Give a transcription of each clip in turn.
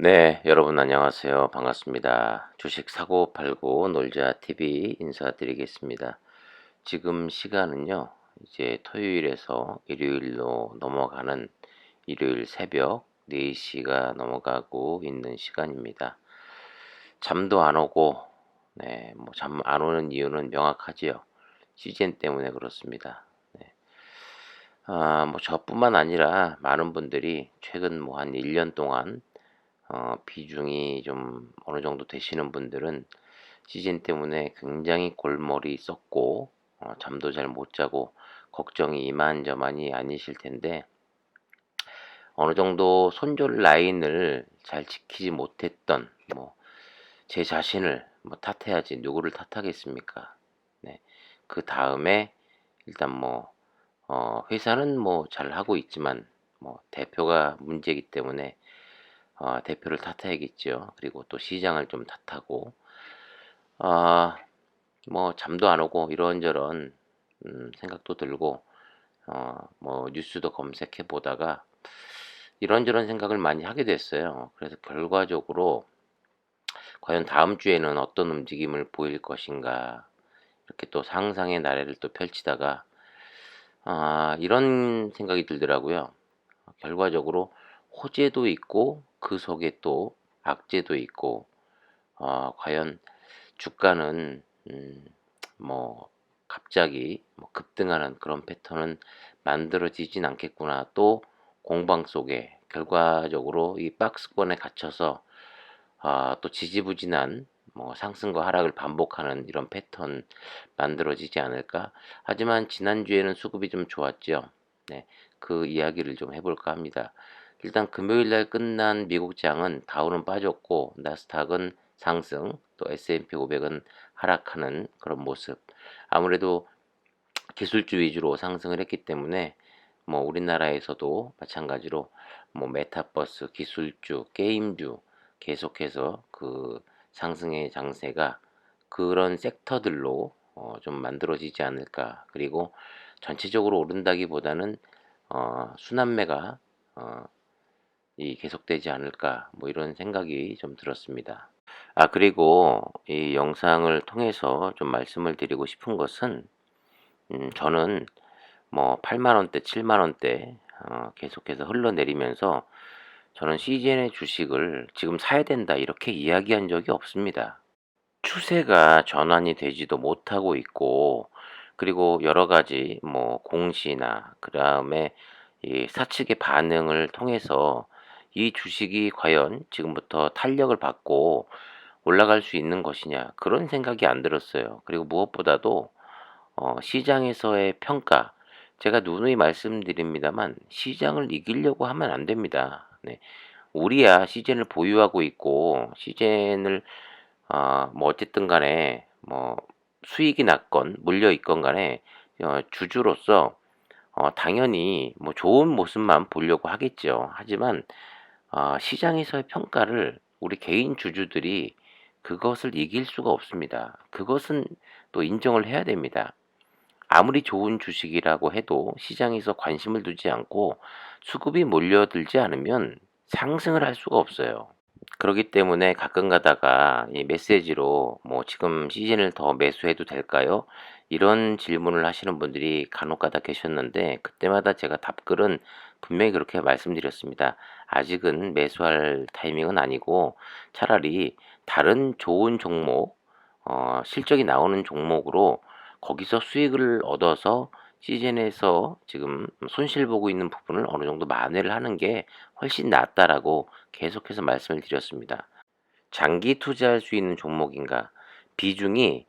네, 여러분 안녕하세요. 반갑습니다. 주식 사고 팔고 놀자 TV 인사드리겠습니다. 지금 시간은요, 이제 토요일에서 일요일로 넘어가는 일요일 새벽 4시가 넘어가고 있는 시간입니다. 잠도 안 오고, 네, 뭐 잠 안 오는 이유는 명확하지요. 시즌 때문에 그렇습니다. 네. 뭐 저뿐만 아니라 많은 분들이 최근 뭐 한 1년 동안 비중이 좀 어느 정도 되시는 분들은 시즌 때문에 굉장히 골머리 썩고 잠도 잘 못 자고 걱정이 이만저만이 아니실 텐데, 어느 정도 손절 라인을 잘 지키지 못했던 뭐 제 자신을 뭐 탓해야지 누구를 탓하겠습니까? 네. 그다음에 일단 뭐 회사는 뭐 잘하고 있지만 뭐 대표가 문제이기 때문에 대표를 탓해야겠죠. 그리고 또 시장을 좀 탓하고, 아 뭐 잠도 안 오고 이런저런 생각도 들고, 뭐 뉴스도 검색해 보다가 이런저런 생각을 많이 하게 됐어요. 그래서 결과적으로 과연 다음 주에는 어떤 움직임을 보일 것인가, 이렇게 또 상상의 나래를 또 펼치다가 이런 생각이 들더라고요. 결과적으로 호재도 있고 그 속에 또 악재도 있고, 과연 주가는 뭐 갑자기 뭐 급등하는 그런 패턴은 만들어지진 않겠구나. 또 공방 속에 결과적으로 이 박스권에 갇혀서 또 지지부진한 뭐 상승과 하락을 반복하는 이런 패턴 만들어지지 않을까. 하지만 지난주에는 수급이 좀 좋았죠. 네, 그 이야기를 좀 해볼까 합니다. 일단 금요일 날 끝난 미국장은 다우는 빠졌고 나스닥은 상승, 또 S&P 500은 하락하는 그런 모습. 아무래도 기술주 위주로 상승을 했기 때문에 뭐 우리나라에서도 마찬가지로 뭐 메타버스, 기술주, 게임주 계속해서 그 상승의 장세가 그런 섹터들로 좀 만들어지지 않을까. 그리고 전체적으로 오른다기보다는 순환매가 어, 이 계속되지 않을까, 뭐 이런 생각이 좀 들었습니다. 그리고 이 영상을 통해서 좀 말씀을 드리고 싶은 것은, 저는 뭐 8만 원대, 7만 원대 계속해서 흘러내리면서 저는 CGN의 주식을 지금 사야 된다 이렇게 이야기한 적이 없습니다. 추세가 전환이 되지도 못하고 있고, 그리고 여러 가지 뭐 공시나 그다음에 이 사측의 반응을 통해서 이 주식이 과연 지금부터 탄력을 받고 올라갈 수 있는 것이냐, 그런 생각이 안 들었어요. 그리고 무엇보다도 시장에서의 평가, 제가 누누이 말씀드립니다만 시장을 이기려고 하면 안 됩니다. 네. 우리야 시젠을 보유하고 있고 시젠을 뭐 어쨌든 간에 뭐 수익이 났건 물려 있건 간에 주주로서 당연히 뭐 좋은 모습만 보려고 하겠죠. 하지만 시장에서의 평가를 우리 개인 주주들이 그것을 이길 수가 없습니다. 그것은 또 인정을 해야 됩니다. 아무리 좋은 주식이라고 해도 시장에서 관심을 두지 않고 수급이 몰려들지 않으면 상승을 할 수가 없어요. 그렇기 때문에 가끔 가다가 이 메시지로 뭐 지금 시즌을 더 매수해도 될까요? 이런 질문을 하시는 분들이 간혹 가다 계셨는데, 그때마다 제가 답글은 분명히 그렇게 말씀드렸습니다. 아직은 매수할 타이밍은 아니고 차라리 다른 좋은 종목, 실적이 나오는 종목으로 거기서 수익을 얻어서 시즌에서 지금 손실 보고 있는 부분을 어느 정도 만회를 하는 게 훨씬 낫다라고 계속해서 말씀을 드렸습니다. 장기 투자할 수 있는 종목인가? 비중이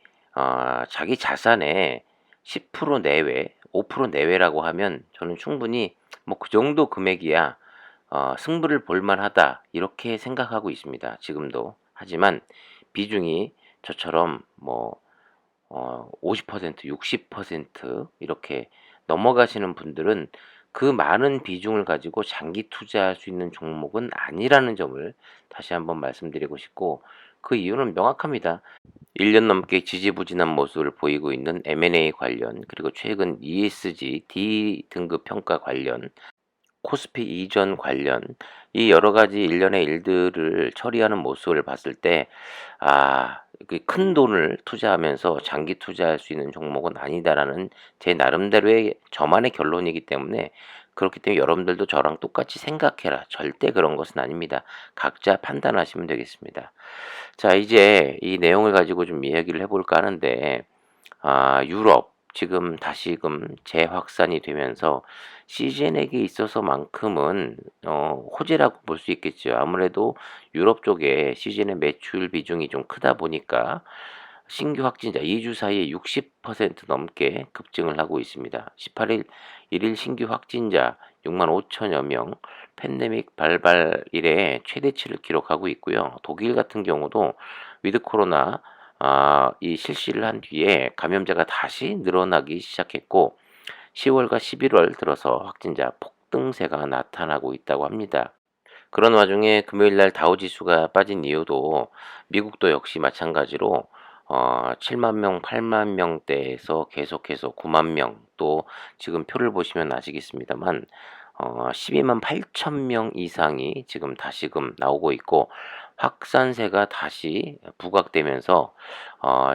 자기 자산의 10% 내외, 5% 내외라고 하면 저는 충분히 뭐 그 정도 금액이야 승부를 볼 만하다 이렇게 생각하고 있습니다. 지금도. 하지만 비중이 저처럼 뭐 50%, 60% 이렇게 넘어가시는 분들은 그 많은 비중을 가지고 장기 투자할 수 있는 종목은 아니라는 점을 다시 한번 말씀드리고 싶고, 그 이유는 명확합니다. 1년 넘게 지지부진한 모습을 보이고 있는 M&A 관련, 그리고 최근 ESG D 등급 평가 관련, 코스피 이전 관련 이 여러 가지 일련의 일들을 처리하는 모습을 봤을 때 그 '큰 돈을 투자하면서 장기 투자할 수 있는 종목은 아니다.'라는 제 나름대로의 저만의 결론이기 때문에 그렇기 때문에 여러분들도 저랑 똑같이 생각해라. 절대 그런 것은 아닙니다. 각자 판단하시면 되겠습니다. 자, 이제 이 내용을 가지고 좀 이야기를 해 볼까 하는데 유럽 지금 다시금 재확산이 되면서 시즌액에 있어서만큼은 호재라고 볼 수 있겠죠. 아무래도 유럽 쪽에 시즌의 매출 비중이 좀 크다 보니까 신규 확진자 2주 사이에 60% 넘게 급증을 하고 있습니다. 18일 1일 신규 확진자 6만 5천여 명, 팬데믹 발발 이래 최대치를 기록하고 있고요. 독일 같은 경우도 위드 코로나 이 실시를 한 뒤에 감염자가 다시 늘어나기 시작했고 10월과 11월 들어서 확진자 폭등세가 나타나고 있다고 합니다. 그런 와중에 금요일 날 다우 지수가 빠진 이유도 미국도 역시 마찬가지로 7만 명, 8만 명대에서 계속해서 9만 명, 또 지금 표를 보시면 아시겠습니다만 12만 8천 명 이상이 지금 다시금 나오고 있고 확산세가 다시 부각되면서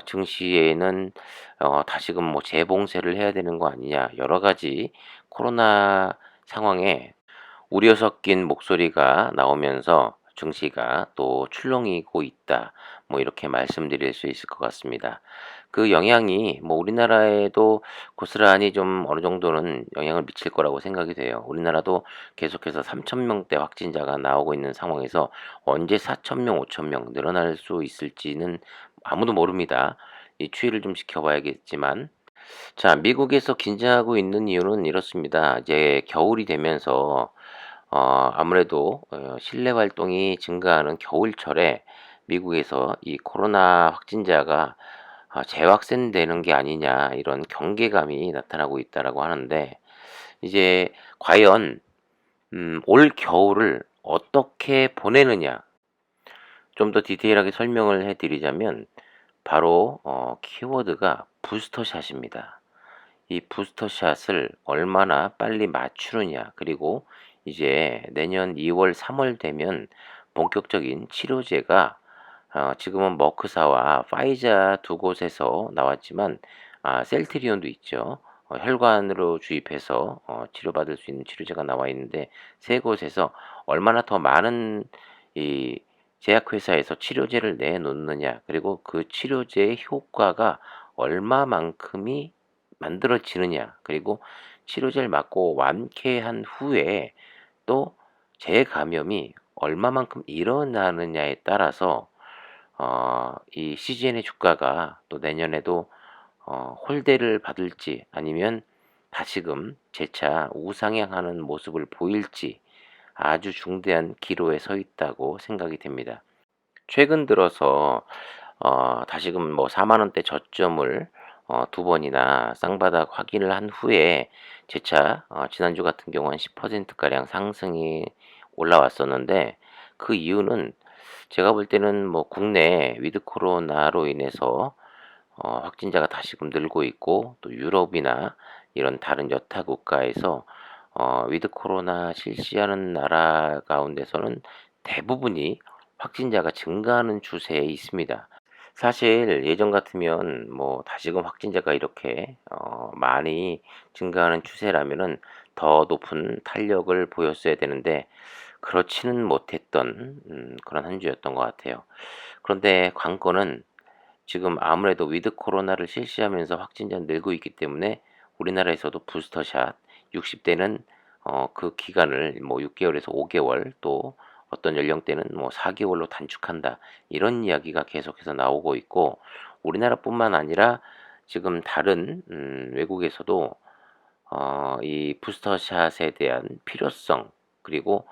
증시에는 다시금 뭐 재봉쇄를 해야 되는 거 아니냐, 여러 가지 코로나 상황에 우려 섞인 목소리가 나오면서 증시가 또 출렁이고 있다. 뭐 이렇게 말씀드릴 수 있을 것 같습니다. 그 영향이 뭐 우리나라에도 고스란히 좀 어느 정도는 영향을 미칠 거라고 생각이 돼요. 우리나라도 계속해서 3천 명대 확진자가 나오고 있는 상황에서 언제 4천 명, 5천 명 늘어날 수 있을지는 아무도 모릅니다. 이 추이를 좀 지켜봐야겠지만, 자, 미국에서 긴장하고 있는 이유는 이렇습니다. 이제 겨울이 되면서 아무래도 실내 활동이 증가하는 겨울철에 미국에서 이 코로나 확진자가 재확산되는 게 아니냐, 이런 경계감이 나타나고 있다라고 하는데, 이제 과연 올 겨울을 어떻게 보내느냐, 좀 더 디테일하게 설명을 해 드리자면 바로 키워드가 부스터샷입니다. 이 부스터샷을 얼마나 빨리 맞추느냐, 그리고 이제 내년 2월, 3월 되면 본격적인 치료제가 지금은 머크사와 파이자 두 곳에서 나왔지만 셀트리온도 있죠. 혈관으로 주입해서 치료받을 수 있는 치료제가 나와 있는데 세 곳에서 얼마나 더 많은 이 제약회사에서 치료제를 내놓느냐, 그리고 그 치료제의 효과가 얼마만큼이 만들어지느냐, 그리고 치료제를 맞고 완쾌한 후에 또 재감염이 얼마만큼 일어나느냐에 따라서 이 CGN의 주가가 또 내년에도 홀대를 받을지 아니면 다시금 재차 우상향하는 모습을 보일지 아주 중대한 기로에 서 있다고 생각이 됩니다. 최근 들어서 다시금 뭐 4만 원대 저점을 두 번이나 쌍바닥 확인을 한 후에 재차 지난주 같은 경우 한 10% 가량 상승이 올라왔었는데, 그 이유는 제가 볼 때는 뭐 국내 위드 코로나로 인해서 확진자가 다시금 늘고 있고, 또 유럽이나 이런 다른 여타 국가에서 위드 코로나 실시하는 나라 가운데서는 대부분이 확진자가 증가하는 추세에 있습니다. 사실 예전 같으면 뭐 다시금 확진자가 이렇게 많이 증가하는 추세라면은 더 높은 탄력을 보였어야 되는데 그렇지는 못했던 그런 한 주였던 것 같아요. 그런데 관건은 지금 아무래도 위드 코로나를 실시하면서 확진자 늘고 있기 때문에 우리나라에서도 부스터샷 60대는 그 기간을 뭐 6개월에서 5개월, 또 어떤 연령대는 뭐 4개월로 단축한다, 이런 이야기가 계속해서 나오고 있고, 우리나라뿐만 아니라 지금 다른 외국에서도 이 부스터샷에 대한 필요성, 그리고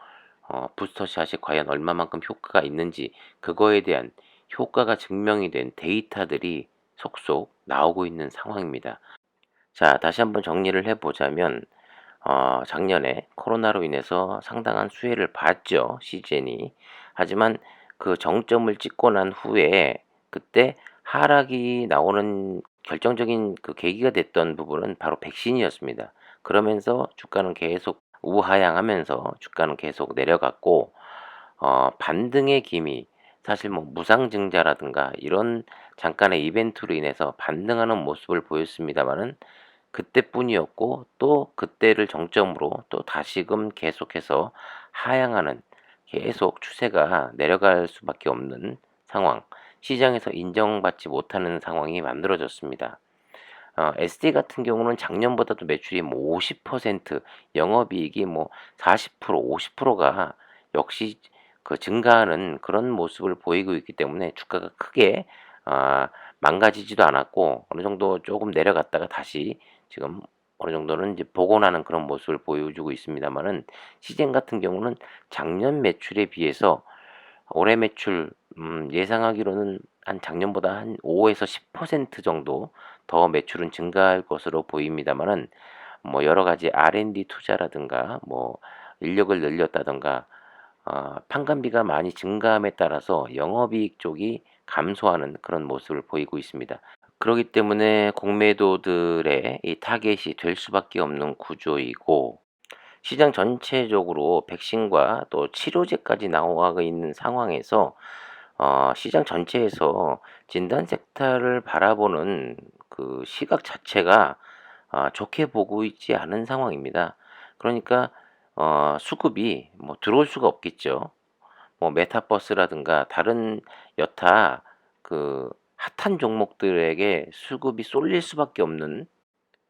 부스터샷이 과연 얼마만큼 효과가 있는지, 그거에 대한 효과가 증명이 된 데이터들이 속속 나오고 있는 상황입니다. 자, 다시 한번 정리를 해보자면 작년에 코로나로 인해서 상당한 수혜를 봤죠, 시젠이. 하지만 그 정점을 찍고 난 후에 그때 하락이 나오는 결정적인 그 계기가 됐던 부분은 바로 백신이었습니다. 그러면서 주가는 계속 우하향하면서 주가는 계속 내려갔고, 반등의 기미, 사실 뭐 무상증자라든가 이런 잠깐의 이벤트로 인해서 반등하는 모습을 보였습니다만은 그때뿐이었고, 또 그때를 정점으로 또 다시금 계속해서 하향하는, 계속 추세가 내려갈 수밖에 없는 상황, 시장에서 인정받지 못하는 상황이 만들어졌습니다. SD 같은 경우는 작년보다도 매출이 뭐 50%, 영업이익이 뭐 40%, 50%가 역시 그 증가하는 그런 모습을 보이고 있기 때문에 주가가 크게 망가지지도 않았고, 어느 정도 조금 내려갔다가 다시 지금 어느 정도는 이제 복원하는 그런 모습을 보여주고 있습니다만은, 시젠 같은 경우는 작년 매출에 비해서 올해 매출 예상하기로는 한 작년보다 한 5에서 10% 정도 더 매출은 증가할 것으로 보입니다만은, 뭐 여러 가지 R&D 투자라든가 뭐 인력을 늘렸다든가 판관비가 많이 증가함에 따라서 영업이익 쪽이 감소하는 그런 모습을 보이고 있습니다. 그렇기 때문에 공매도들의 이 타겟이 될 수밖에 없는 구조이고, 시장 전체적으로 백신과 또 치료제까지 나와 있는 상황에서 시장 전체에서 진단 섹터를 바라보는 그 시각 자체가 좋게 보고 있지 않은 상황입니다. 그러니까 수급이 뭐 들어올 수가 없겠죠. 뭐 메타버스라든가 다른 여타 그 핫한 종목들에게 수급이 쏠릴 수밖에 없는,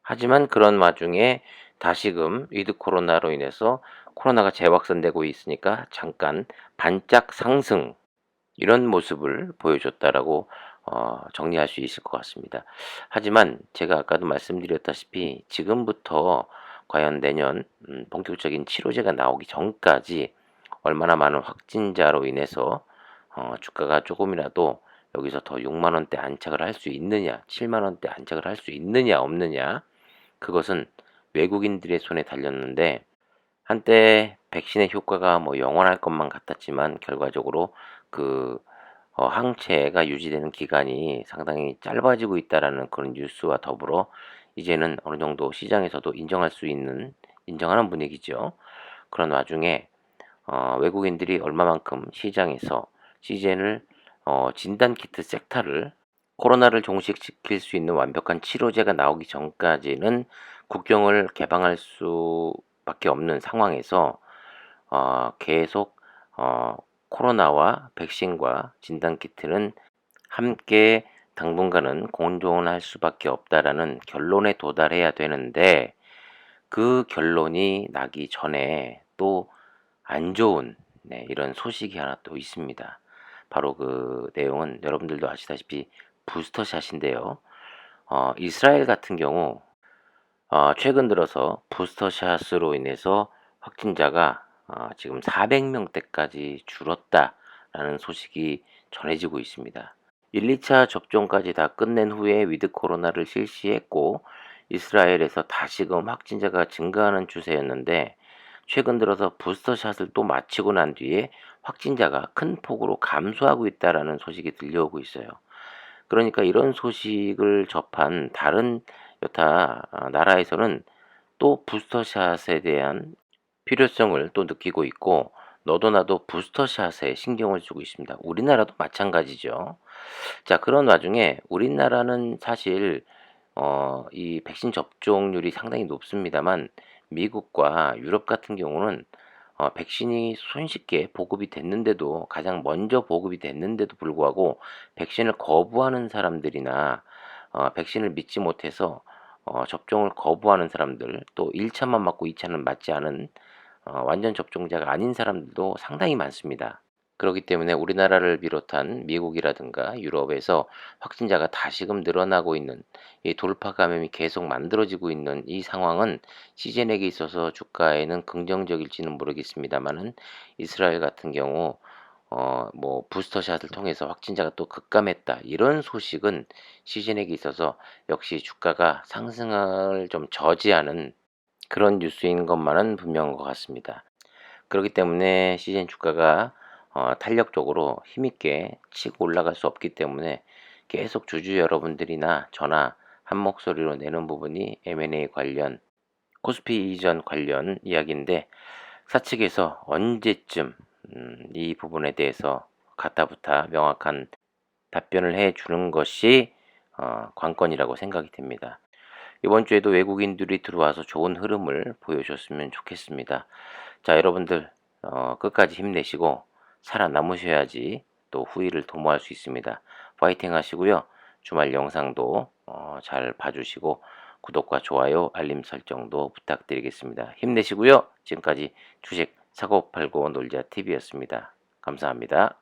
하지만 그런 와중에 다시금 위드 코로나로 인해서 코로나가 재확산되고 있으니까 잠깐 반짝 상승, 이런 모습을 보여줬다라고 정리할 수 있을 것 같습니다. 하지만 제가 아까도 말씀드렸다시피 지금부터 과연 내년 본격적인 치료제가 나오기 전까지 얼마나 많은 확진자로 인해서 주가가 조금이라도 여기서 더 6만 원대 안착을 할 수 있느냐, 7만 원대 안착을 할 수 있느냐 없느냐, 그것은 외국인들의 손에 달렸는데, 한때 백신의 효과가 뭐 영원할 것만 같았지만 결과적으로 그 항체가 유지되는 기간이 상당히 짧아지고 있다라는 그런 뉴스와 더불어 이제는 어느 정도 시장에서도 인정할 수 있는, 인정하는 분위기죠. 그런 와중에 외국인들이 얼마만큼 시장에서 시젠을 진단키트 섹터를, 코로나를 종식시킬 수 있는 완벽한 치료제가 나오기 전까지는 국경을 개방할 수밖에 없는 상황에서 계속 코로나와 백신과 진단키트는 함께 당분간은 공존할 수밖에 없다라는 결론에 도달해야 되는데, 그 결론이 나기 전에 또 안 좋은, 이런 소식이 하나 또 있습니다. 바로 그 내용은 여러분들도 아시다시피 부스터샷인데요. 이스라엘 같은 경우 최근 들어서 부스터샷으로 인해서 확진자가 지금 400명대까지 줄었다라는 소식이 전해지고 있습니다. 1, 2차 접종까지 다 끝낸 후에 위드 코로나를 실시했고, 이스라엘에서 다시금 확진자가 증가하는 추세였는데, 최근 들어서 부스터샷을 또 마치고 난 뒤에 확진자가 큰 폭으로 감소하고 있다라는 소식이 들려오고 있어요. 그러니까 이런 소식을 접한 다른 여타 나라에서는 또 부스터샷에 대한 필요성을 또 느끼고 있고, 너도 나도 부스터샷에 신경을 쓰고 있습니다. 우리나라도 마찬가지죠. 자, 그런 와중에 우리나라는 사실 이 백신 접종률이 상당히 높습니다만, 미국과 유럽 같은 경우는 백신이 손쉽게 보급이 됐는데도, 가장 먼저 보급이 됐는데도 불구하고 백신을 거부하는 사람들이나 백신을 믿지 못해서 접종을 거부하는 사람들, 또 1차만 맞고 2차는 맞지 않은 완전 접종자가 아닌 사람들도 상당히 많습니다. 그렇기 때문에 우리나라를 비롯한 미국이라든가 유럽에서 확진자가 다시금 늘어나고 있는, 이 돌파 감염이 계속 만들어지고 있는 이 상황은 시즌에게 있어서 주가에는 긍정적일지는 모르겠습니다만은, 이스라엘 같은 경우 뭐 부스터샷을 통해서 확진자가 또 급감했다, 이런 소식은 시즌에게 있어서 역시 주가가 상승을 좀 저지하는 그런 뉴스인 것만은 분명한 것 같습니다. 그렇기 때문에 시즌 주가가 탄력적으로 힘있게 치고 올라갈 수 없기 때문에 계속 주주 여러분들이나 저나 한 목소리로 내는 부분이 M&A 관련 코스피 이전 관련 이야기인데 사측에서 언제쯤 이 부분에 대해서 가타부타 명확한 답변을 해 주는 것이 관건이라고 생각이 됩니다. 이번 주에도 외국인들이 들어와서 좋은 흐름을 보여줬으면 좋겠습니다. 자, 여러분들 끝까지 힘내시고 살아남으셔야지 또 후일을 도모할 수 있습니다. 파이팅 하시고요. 주말 영상도 잘 봐주시고 구독과 좋아요, 알림 설정도 부탁드리겠습니다. 힘내시고요. 지금까지 주식 사고 팔고 놀자 TV였습니다. 감사합니다.